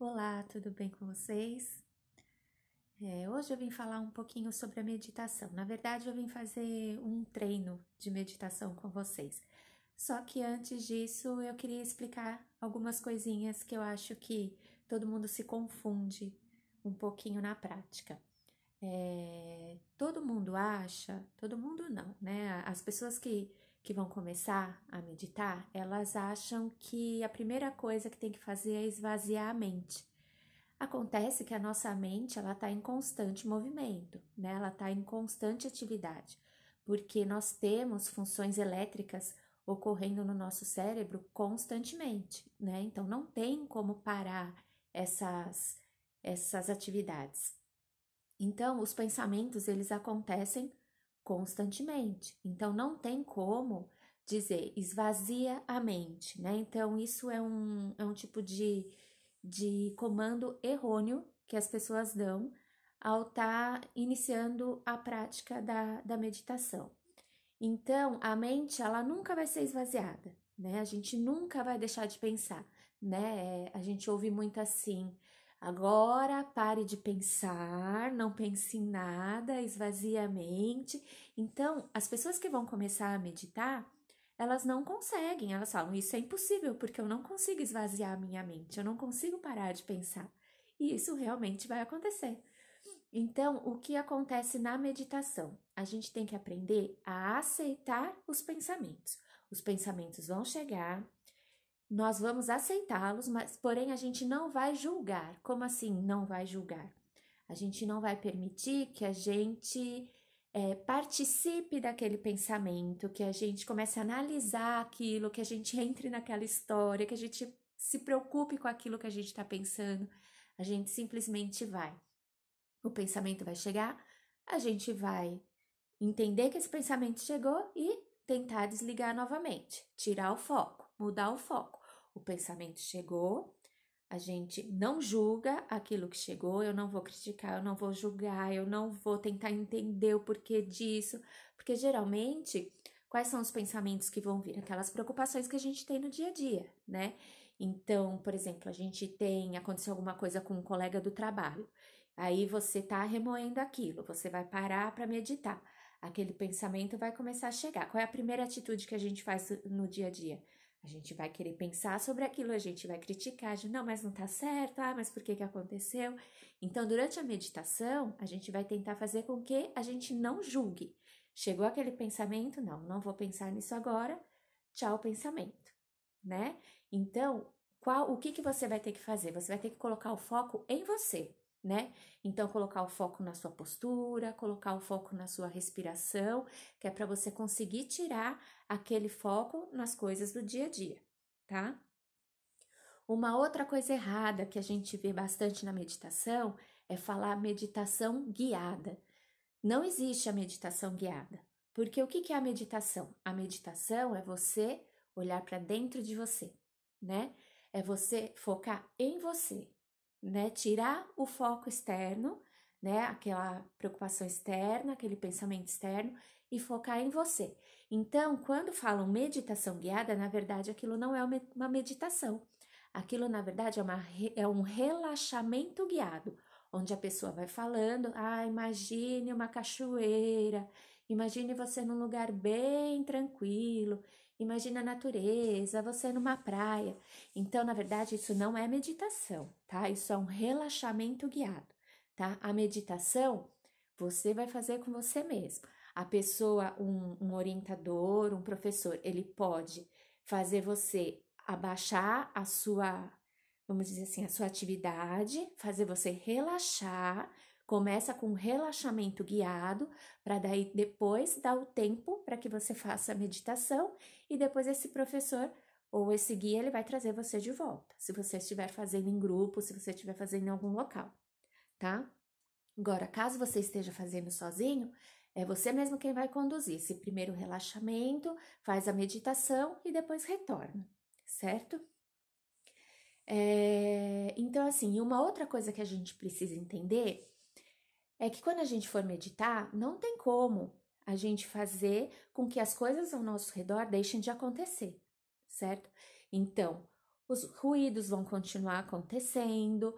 Olá, tudo bem com vocês? Hoje eu vim falar um pouquinho sobre a meditação. Na verdade, eu vim fazer um treino de meditação com vocês. Só que antes disso, eu queria explicar algumas coisinhas que eu acho que todo mundo se confunde um pouquinho na prática. Todo mundo acha, todo mundo não, né? As pessoas que vão começar a meditar, elas acham que a primeira coisa que tem que fazer é esvaziar a mente. Acontece que a nossa mente ela está em constante movimento, né? Ela está em constante atividade, porque nós temos funções elétricas ocorrendo no nosso cérebro constantemente, né? Então não tem como parar essas atividades. Então os pensamentos eles acontecem constantemente. Então não tem como dizer esvazia a mente, né? Então isso é um tipo de comando errôneo que as pessoas dão ao estar iniciando a prática da meditação. Então, a mente, ela nunca vai ser esvaziada, né? A gente nunca vai deixar de pensar, né? A gente ouve muito assim, agora pare de pensar, não pense em nada, esvazie a mente. Então, as pessoas que vão começar a meditar, elas não conseguem, elas falam, isso é impossível, porque eu não consigo esvaziar a minha mente, eu não consigo parar de pensar. E isso realmente vai acontecer. Então, o que acontece na meditação? A gente tem que aprender a aceitar os pensamentos. Os pensamentos vão chegar, nós vamos aceitá-los, mas porém a gente não vai julgar. Como assim não vai julgar? A gente não vai permitir que a gente participe daquele pensamento, que a gente comece a analisar aquilo, que a gente entre naquela história, que a gente se preocupe com aquilo que a gente está pensando. A gente simplesmente vai. O pensamento vai chegar, a gente vai entender que esse pensamento chegou e tentar desligar novamente, tirar o foco, mudar o foco. O pensamento chegou, a gente não julga aquilo que chegou, eu não vou criticar, eu não vou julgar, eu não vou tentar entender o porquê disso, porque geralmente, quais são os pensamentos que vão vir? Aquelas preocupações que a gente tem no dia a dia, né? Então, por exemplo, aconteceu alguma coisa com um colega do trabalho, aí você tá remoendo aquilo, você vai parar para meditar. Aquele pensamento vai começar a chegar. Qual é a primeira atitude que a gente faz no dia a dia? A gente vai querer pensar sobre aquilo, a gente vai criticar, não, mas não tá certo, mas por que que aconteceu? Então, durante a meditação, a gente vai tentar fazer com que a gente não julgue. Chegou aquele pensamento, não vou pensar nisso agora, tchau pensamento, né? Então, o que que você vai ter que fazer? Você vai ter que colocar o foco em você, né? Então, colocar o foco na sua postura, colocar o foco na sua respiração, que é para você conseguir tirar aquele foco nas coisas do dia a dia, tá? Uma outra coisa errada que a gente vê bastante na meditação é falar meditação guiada. Não existe a meditação guiada. Porque o que é a meditação? A meditação é você olhar para dentro de você, né? É você focar em você, né? Tirar o foco externo, né? Aquela preocupação externa, aquele pensamento externo e focar em você. Então, quando falam meditação guiada, na verdade aquilo não é uma meditação. Aquilo, na verdade, é um relaxamento guiado, onde a pessoa vai falando, imagine uma cachoeira, imagine você num lugar bem tranquilo, imagine a natureza, você numa praia. Então, na verdade, isso não é meditação, tá? Isso é um relaxamento guiado, tá? A meditação você vai fazer com você mesmo. A pessoa, um orientador, um professor, ele pode fazer você abaixar a sua, vamos dizer assim, a sua atividade, fazer você relaxar. Começa com um relaxamento guiado, para daí depois dar o tempo para que você faça a meditação e depois esse professor ou esse guia ele vai trazer você de volta. Se você estiver fazendo em grupo, se você estiver fazendo em algum local, tá? Agora, caso você esteja fazendo sozinho, é você mesmo quem vai conduzir esse primeiro relaxamento, faz a meditação e depois retorna, certo? Então, assim, uma outra coisa que a gente precisa entender é que quando a gente for meditar, não tem como a gente fazer com que as coisas ao nosso redor deixem de acontecer, certo? Então, os ruídos vão continuar acontecendo,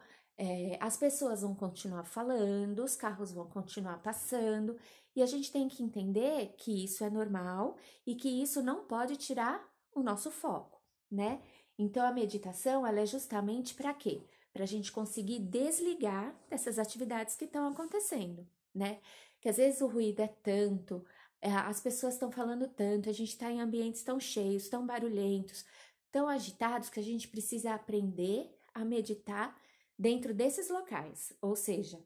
as pessoas vão continuar falando, os carros vão continuar passando, e a gente tem que entender que isso é normal e que isso não pode tirar o nosso foco, né? Então, a meditação, ela é justamente para quê? Para a gente conseguir desligar dessas atividades que estão acontecendo, né? Que às vezes o ruído é tanto, as pessoas estão falando tanto, a gente está em ambientes tão cheios, tão barulhentos, tão agitados, que a gente precisa aprender a meditar dentro desses locais, ou seja,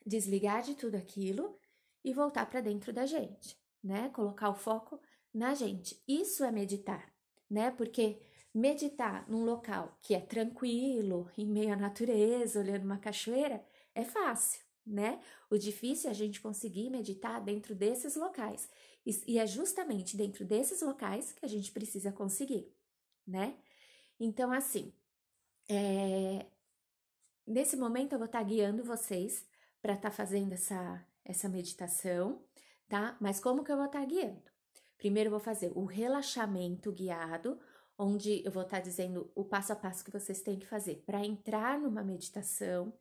desligar de tudo aquilo e voltar para dentro da gente, né? Colocar o foco na gente. Isso é meditar, né? Porque meditar num local que é tranquilo, em meio à natureza, olhando uma cachoeira, é fácil, né? O difícil é a gente conseguir meditar dentro desses locais. E é justamente dentro desses locais que a gente precisa conseguir, né? Então, assim, nesse momento eu vou estar guiando vocês para estar fazendo essa meditação, tá? Mas como que eu vou estar guiando? Primeiro eu vou fazer o relaxamento guiado, onde eu vou estar dizendo o passo a passo que vocês têm que fazer para entrar numa meditação.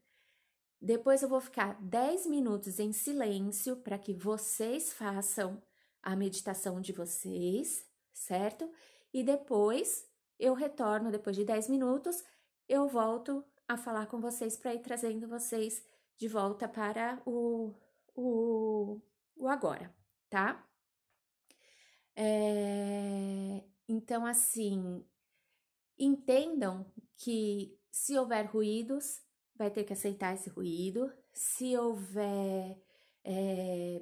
Depois eu vou ficar 10 minutos em silêncio para que vocês façam a meditação de vocês, certo? E depois eu retorno, depois de 10 minutos, eu volto a falar com vocês para ir trazendo vocês de volta para o agora, tá? Então, assim, entendam que se houver ruídos, vai ter que aceitar esse ruído. Se houver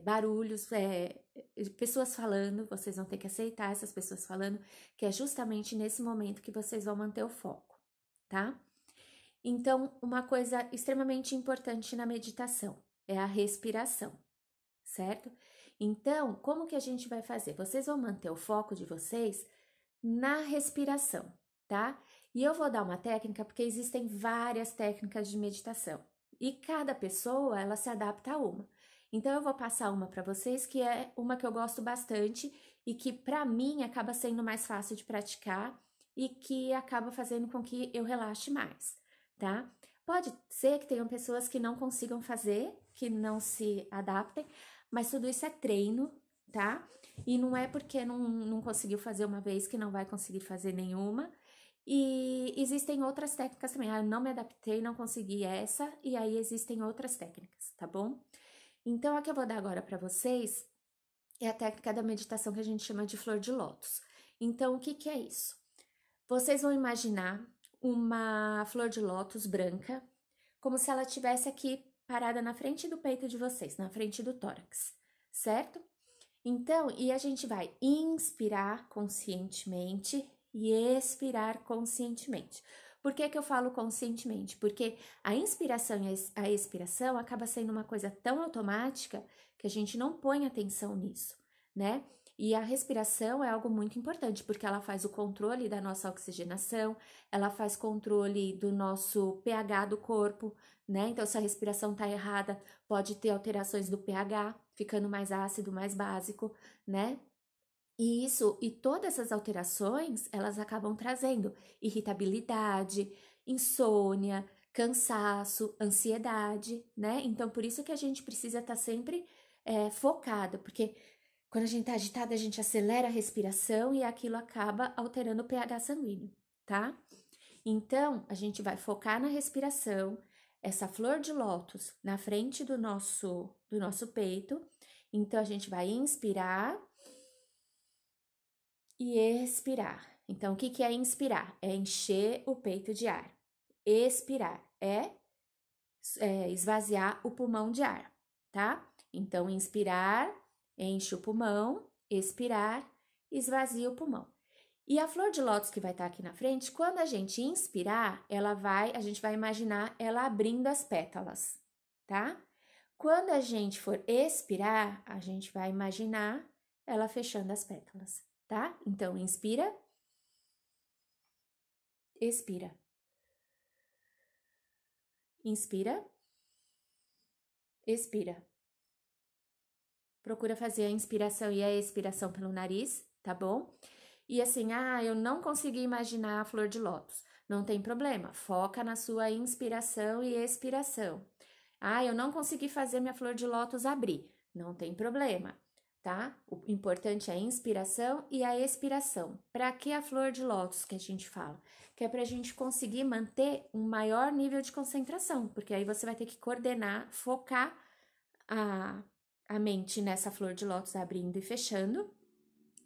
barulhos, pessoas falando, vocês vão ter que aceitar essas pessoas falando, que é justamente nesse momento que vocês vão manter o foco, tá? Então, uma coisa extremamente importante na meditação é a respiração, certo? Então, como que a gente vai fazer? Vocês vão manter o foco de vocês na respiração, tá? E eu vou dar uma técnica porque existem várias técnicas de meditação e cada pessoa ela se adapta a uma. Então eu vou passar uma para vocês que é uma que eu gosto bastante e que para mim acaba sendo mais fácil de praticar e que acaba fazendo com que eu relaxe mais, tá? Pode ser que tenham pessoas que não consigam fazer, que não se adaptem, mas tudo isso é treino, tá? E não é porque não conseguiu fazer uma vez que não vai conseguir fazer nenhuma. E existem outras técnicas também. Ah, eu não me adaptei, não consegui essa, e aí existem outras técnicas, tá bom? Então, a que eu vou dar agora para vocês é a técnica da meditação que a gente chama de flor de lótus. Então, o que que é isso? Vocês vão imaginar uma flor de lótus branca, como se ela estivesse aqui parada na frente do peito de vocês, na frente do tórax, certo? Então, e a gente vai inspirar conscientemente e expirar conscientemente. Por que que eu falo conscientemente? Porque a inspiração e a expiração acaba sendo uma coisa tão automática que a gente não põe atenção nisso, né? E a respiração é algo muito importante, porque ela faz o controle da nossa oxigenação, ela faz controle do nosso pH do corpo, né? Então, se a respiração tá errada, pode ter alterações do pH, ficando mais ácido, mais básico, né? E isso, e todas essas alterações, elas acabam trazendo irritabilidade, insônia, cansaço, ansiedade, né? Então, por isso que a gente precisa estar sempre focada, porque quando a gente tá agitada, a gente acelera a respiração e aquilo acaba alterando o pH sanguíneo, tá? Então, a gente vai focar na respiração, essa flor de lótus na frente do nosso peito. Então, a gente vai inspirar e expirar. Então, o que que é inspirar? É encher o peito de ar. Expirar é esvaziar o pulmão de ar, tá? Então, inspirar, enche o pulmão, expirar, esvazia o pulmão. E a flor de lótus que vai estar aqui na frente, quando a gente inspirar, a gente vai imaginar ela abrindo as pétalas, tá? Quando a gente for expirar, a gente vai imaginar ela fechando as pétalas, tá? Então, inspira, expira. Inspira, expira. Procura fazer a inspiração e a expiração pelo nariz, tá bom? E assim, eu não consegui imaginar a flor de lótus. não tem problema, foca na sua inspiração e expiração. Ah, eu não consegui fazer minha flor de lótus abrir, não tem problema, tá? O importante é a inspiração e a expiração. Para que a flor de lótus que a gente fala? Que é para a gente conseguir manter um maior nível de concentração, porque aí você vai ter que coordenar, focar a mente nessa flor de lótus abrindo e fechando,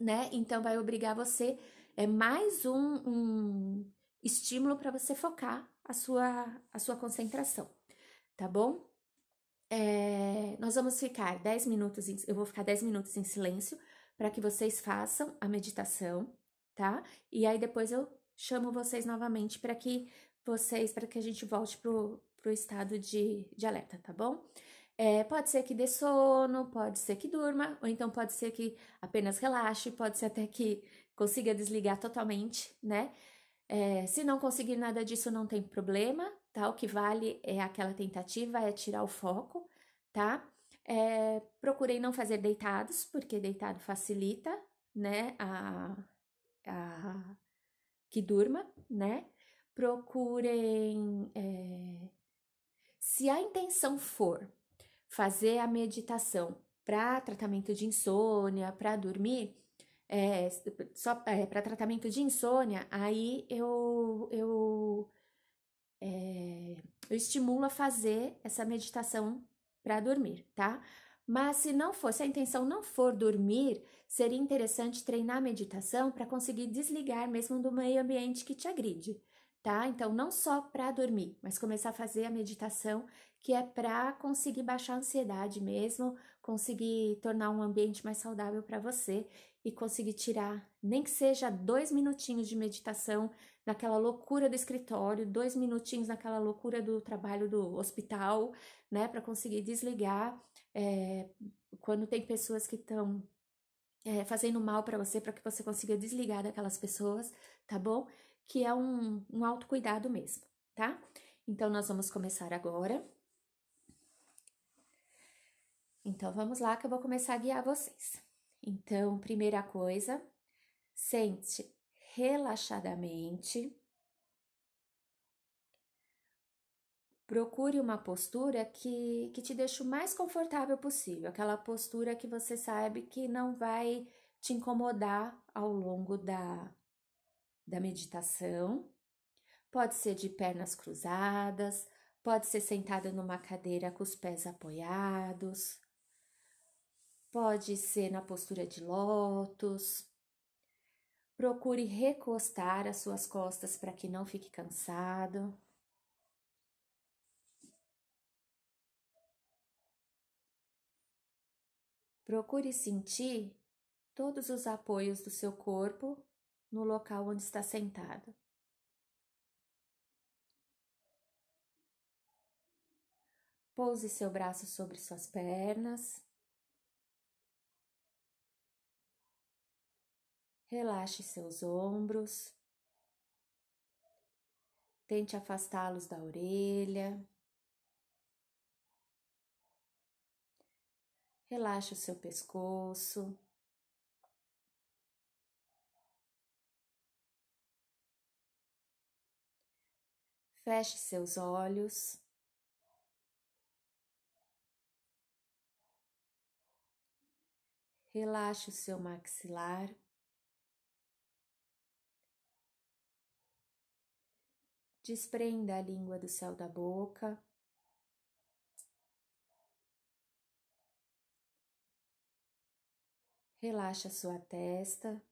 né? Então vai obrigar você, é mais um estímulo para você focar a sua concentração, tá bom? Nós vamos ficar 10 minutos, eu vou ficar 10 minutos em silêncio para que vocês façam a meditação, tá? E aí depois eu chamo vocês novamente para que a gente volte pro estado de alerta, tá bom? Pode ser que dê sono, pode ser que durma, ou então pode ser que apenas relaxe, pode ser até que consiga desligar totalmente, né? Se não conseguir nada disso, não tem problema, tá? O que vale é aquela tentativa, é tirar o foco, tá? Procurem não fazer deitados, porque deitado facilita, né? Que durma, né? Procurem. Se a intenção for fazer a meditação para tratamento de insônia, para dormir, só para tratamento de insônia, aí eu estimulo a fazer essa meditação para dormir, tá? Mas se não for, se a intenção não for dormir, seria interessante treinar a meditação para conseguir desligar mesmo do meio ambiente que te agride, tá? Então, não só para dormir, mas começar a fazer a meditação que é para conseguir baixar a ansiedade mesmo, conseguir tornar um ambiente mais saudável para você e conseguir tirar, nem que seja 2 minutinhos de meditação naquela loucura do escritório, 2 minutinhos naquela loucura do trabalho do hospital, né, para conseguir desligar. Quando tem pessoas que estão fazendo mal para você, para que você consiga desligar daquelas pessoas, tá bom? Que é um autocuidado mesmo, tá? Então, nós vamos começar agora. Então, vamos lá que eu vou começar a guiar vocês. Então, primeira coisa, sente relaxadamente. Procure uma postura que te deixe o mais confortável possível, aquela postura que você sabe que não vai te incomodar ao longo da meditação. Pode ser de pernas cruzadas, pode ser sentada numa cadeira com os pés apoiados, pode ser na postura de lótus. Procure recostar as suas costas para que não fique cansado. Procure sentir todos os apoios do seu corpo no local onde está sentado. Pouse seu braço sobre suas pernas. Relaxe seus ombros. Tente afastá-los da orelha. Relaxe o seu pescoço. Feche seus olhos. Relaxe o seu maxilar. Desprenda a língua do céu da boca. Relaxe a sua testa.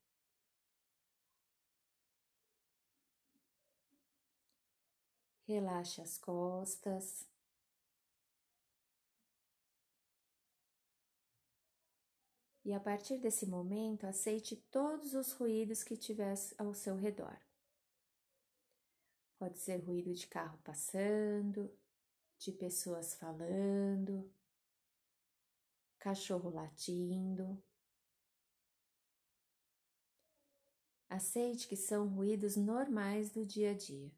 Relaxe as costas. E a partir desse momento, aceite todos os ruídos que tiver ao seu redor. Pode ser ruído de carro passando, de pessoas falando, cachorro latindo. Aceite que são ruídos normais do dia a dia.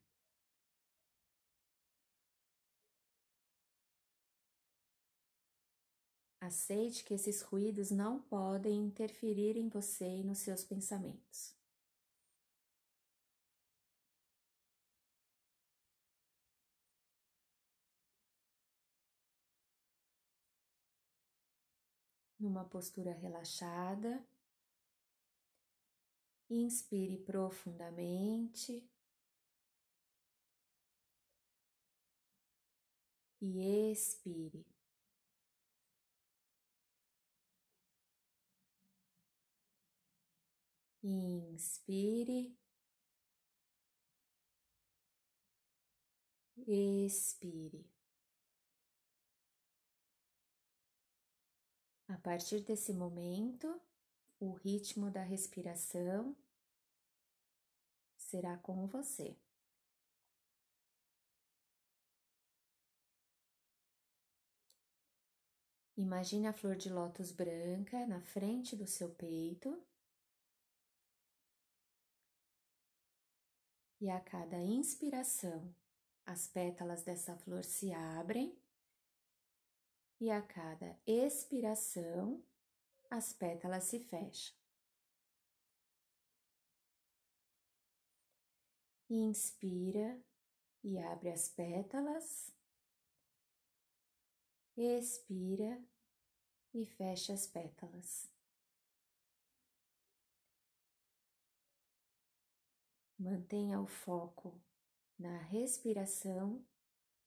Aceite que esses ruídos não podem interferir em você e nos seus pensamentos. numa postura relaxada. Inspire profundamente e expire. Inspire, expire. A partir desse momento, o ritmo da respiração será com você. Imagine a flor de lótus branca na frente do seu peito. E a cada inspiração, as pétalas dessa flor se abrem. E a cada expiração, as pétalas se fecham. Inspira e abre as pétalas. Expira e fecha as pétalas. Mantenha o foco na respiração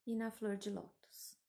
e na flor de lótus.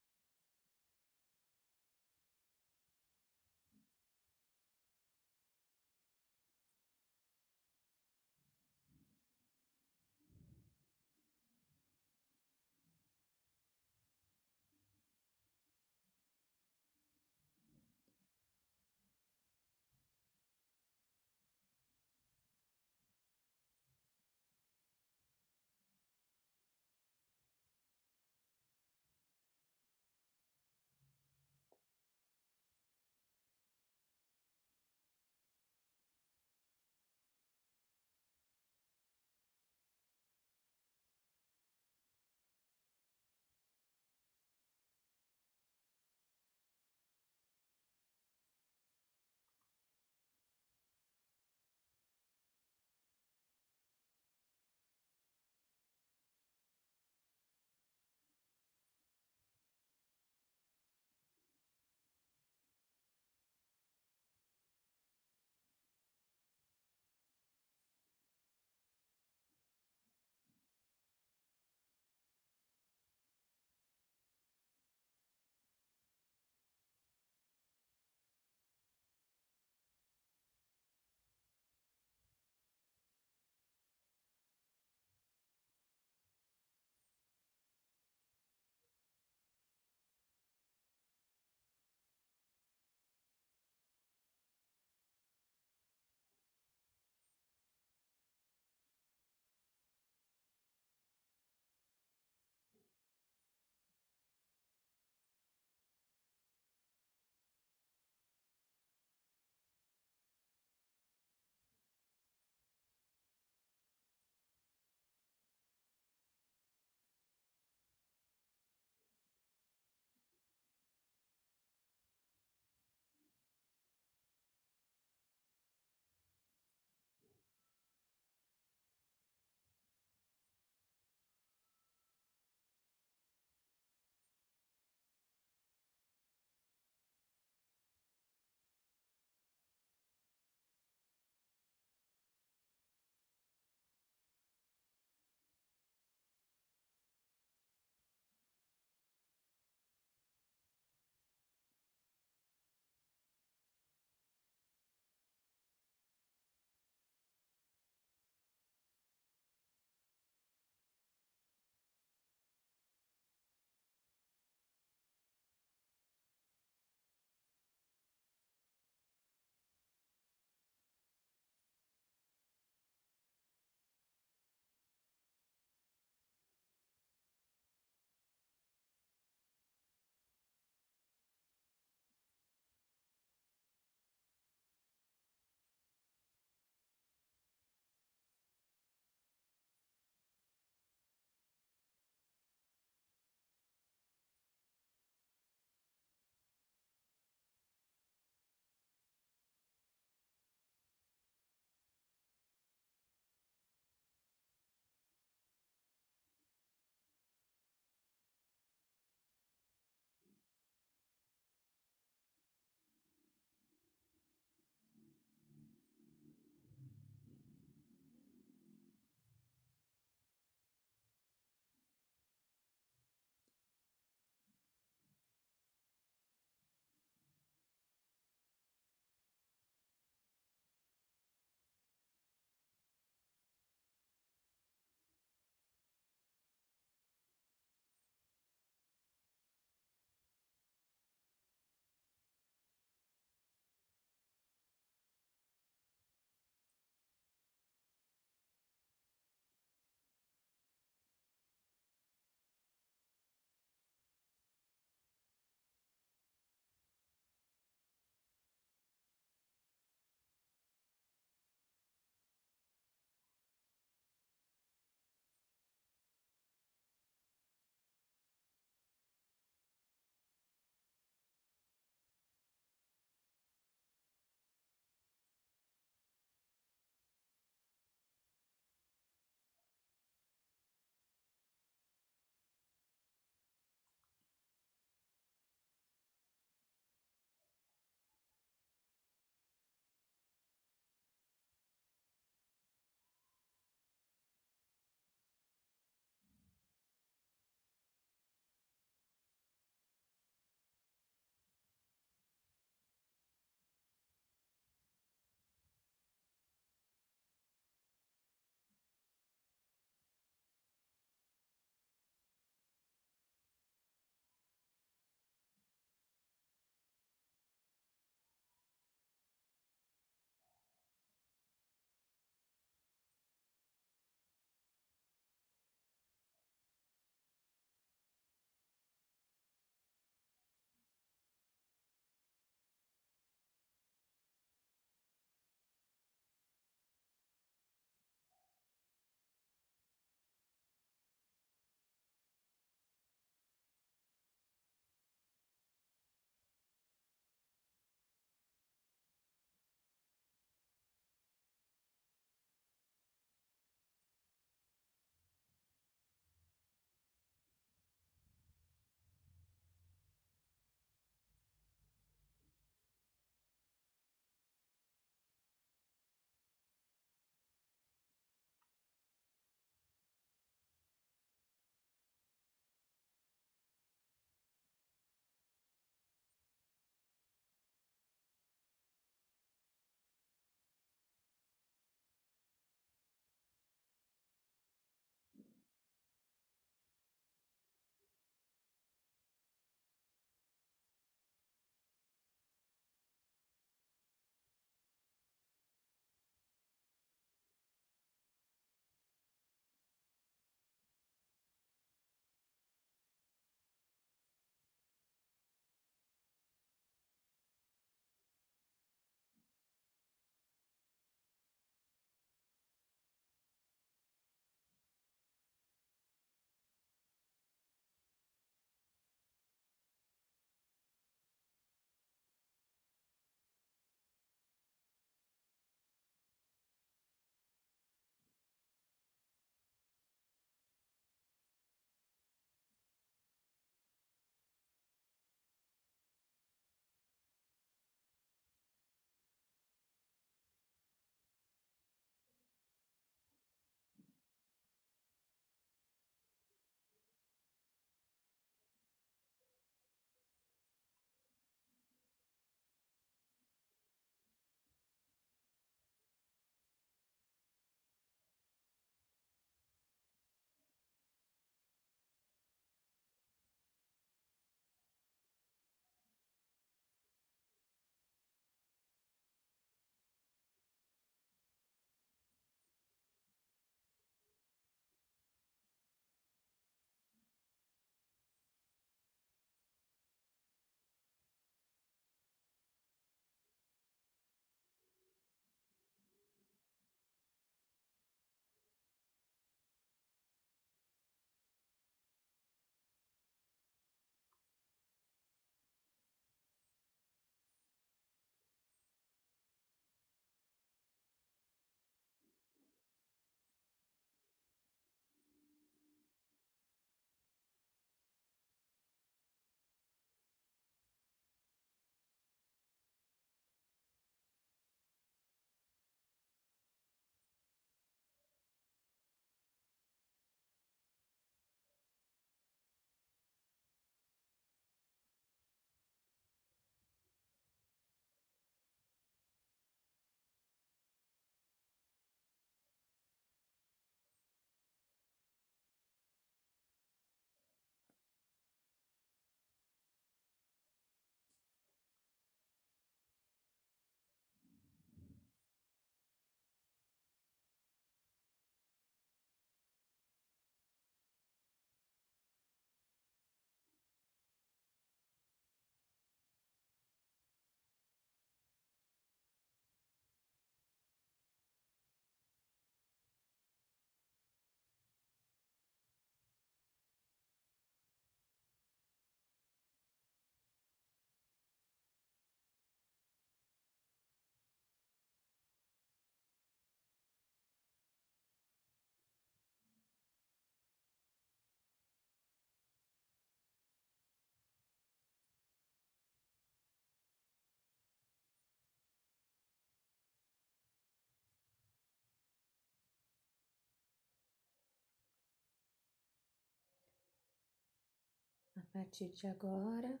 partir de agora,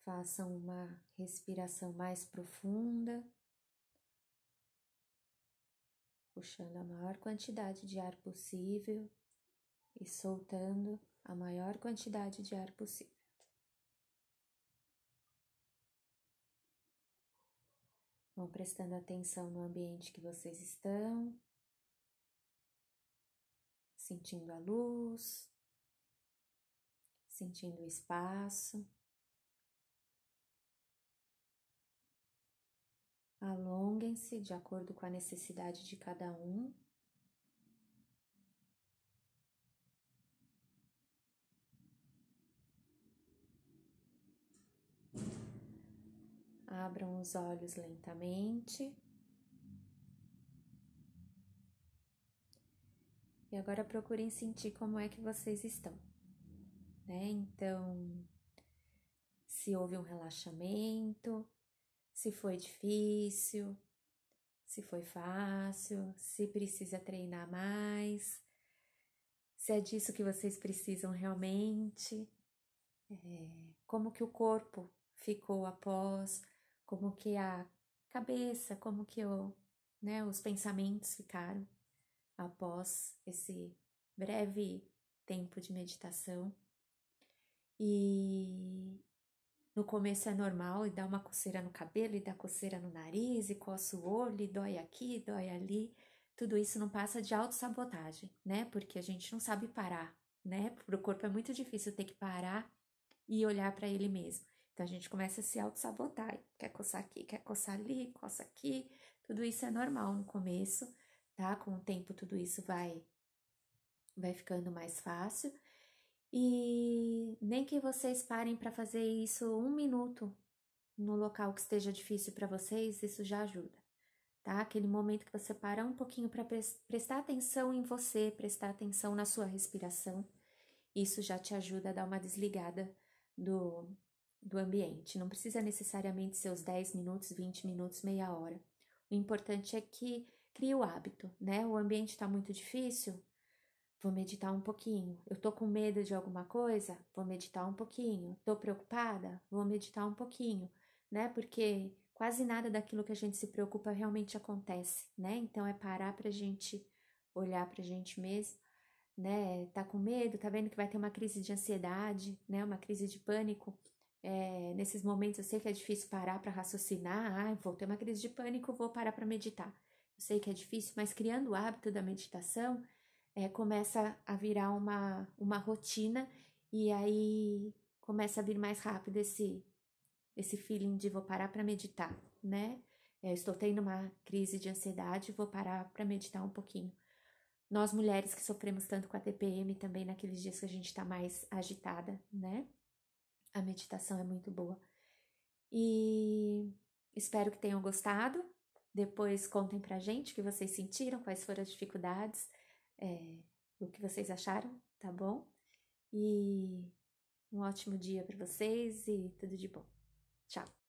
façam uma respiração mais profunda, puxando a maior quantidade de ar possível e soltando a maior quantidade de ar possível. Vão prestando atenção no ambiente que vocês estão, sentindo a luz, sentindo o espaço. Alonguem-se de acordo com a necessidade de cada um. Abram os olhos lentamente. E agora procurem sentir como é que vocês estão, né? Então, se houve um relaxamento, se foi difícil, se foi fácil, se precisa treinar mais, se é disso que vocês precisam realmente, como que o corpo ficou após, como que a cabeça, como que os pensamentos ficaram após esse breve tempo de meditação. E no começo é normal, e dá uma coceira no cabelo, e dá coceira no nariz, e coça o olho, e dói aqui, dói ali. Tudo isso não passa de autossabotagem, né? Porque a gente não sabe parar, né? Para o corpo é muito difícil ter que parar e olhar para ele mesmo. Então a gente começa a se autossabotar. Quer coçar aqui, quer coçar ali, coça aqui. Tudo isso é normal no começo, tá? Com o tempo tudo isso vai ficando mais fácil. E nem que vocês parem para fazer isso 1 minuto no local que esteja difícil para vocês, isso já ajuda, tá? Aquele momento que você para um pouquinho para prestar atenção em você, prestar atenção na sua respiração, isso já te ajuda a dar uma desligada do ambiente. Não precisa necessariamente ser os 10 minutos, 20 minutos, meia hora. O importante é que crie o hábito, né? O ambiente está muito difícil, vou meditar um pouquinho. Eu tô com medo de alguma coisa? Vou meditar um pouquinho. Tô preocupada? Vou meditar um pouquinho, né? Porque quase nada daquilo que a gente se preocupa realmente acontece, né? Então é parar pra gente olhar pra gente mesmo, né? Tá com medo, tá vendo que vai ter uma crise de ansiedade, né? Uma crise de pânico. Nesses momentos eu sei que é difícil parar para raciocinar. Ah, vou ter uma crise de pânico, vou parar para meditar. Eu sei que é difícil, mas criando o hábito da meditação, começa a virar uma rotina e aí começa a vir mais rápido esse feeling de vou parar para meditar, né? Estou tendo uma crise de ansiedade, vou parar para meditar um pouquinho. Nós mulheres que sofremos tanto com a TPM também naqueles dias que a gente está mais agitada, né? A meditação é muito boa. E espero que tenham gostado. Depois contem pra gente o que vocês sentiram, quais foram as dificuldades, o que vocês acharam, tá bom? E um ótimo dia para vocês e tudo de bom. Tchau!